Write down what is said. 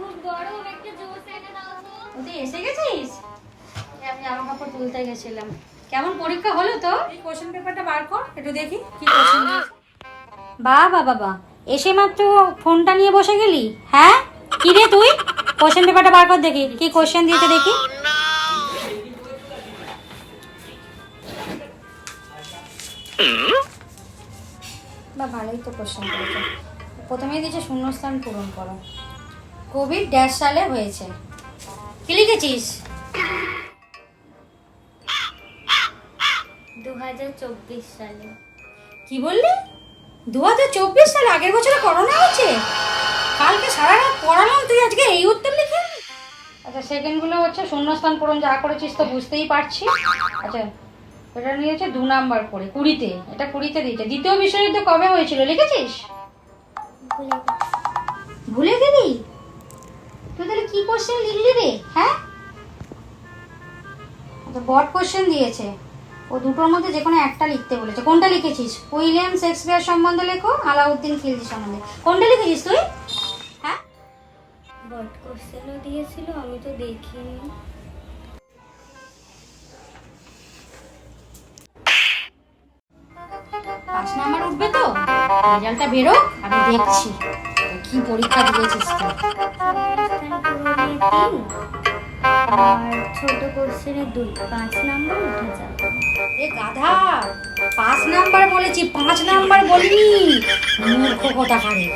খুব গরম, একটু জুস এনে দাও তো। তুই এসে গেছিস? আমি জামা কাপড় তুলতে গেছিলাম। কেমন পরীক্ষা হলো তো? এই কোশ্চেন পেপারটা বার কর, একটু দেখি কি কোশ্চেন দিয়েছে। বাবা বাবা, এসে মাত্র ফোনটা নিয়ে বসে গেলি? হ্যাঁ, কি রে তুই? কোশ্চেন পেপারটা বার কর দেখি, কি কোশ্চেন দিয়েছে দেখি। বা ভালোই তো কোশ্চেন করেছে। প্রথমেই দিয়েছে শূন্যস্থান পূরণ করো। কোভিড ড্যাশ সালে হয়েছে। কি লিখেছিস? 2024 সালে। কি বললি? 2024 সালে? আগের বছরে করোনা হচ্ছে? কালকে সারা রাত পড়ালাম, তুই আজকে এই উত্তর লিখে? আচ্ছা, সেকেন্ডগুলো হচ্ছে শূন্যস্থান পূরণ যা করেছিস তো বুঝতেই পারছি। আচ্ছা, এটা নিয়েছে 2 নাম্বার করে 20-তে। এটা 20-তে দিতে। দ্বিতীয় বিশ্বযুদ্ধ কবে হয়েছিল লিখেছিস? ভুলে গেলি? তুই তাহলে কি কোশ্চেন লিখলি রে? হ্যাঁ, আচ্ছা, বড় কোশ্চেন দিয়েছে। ও দুটোর মধ্যে যে কোনো একটা লিখতে বলেছে। কোনটা লিখেছিস? উইলিয়াম শেক্সপিয়ার সম্বন্ধে লেখো, আলাউদ্দিন খিলজি সম্বন্ধে। কোনটা লিখেছিস তুই? হ্যাঁ, বট কোশ্চেনও দিয়েছিল, আমি তো দেখিনি। 5 নাম্বার উঠবে তো? রেজাল্টটা বেরো, আমি দেখছি কি পরীক্ষা দিয়েছিস তুই। শূন্যস্থান পূরণে 3 আর ছোট কোশ্চেনে 2, 5 নাম্বার উঠে যাবে। এ গাধা, 5 নাম্বার বলেছি, 5 নাম্বার বলিনি। মূর্খ কোথাকারে।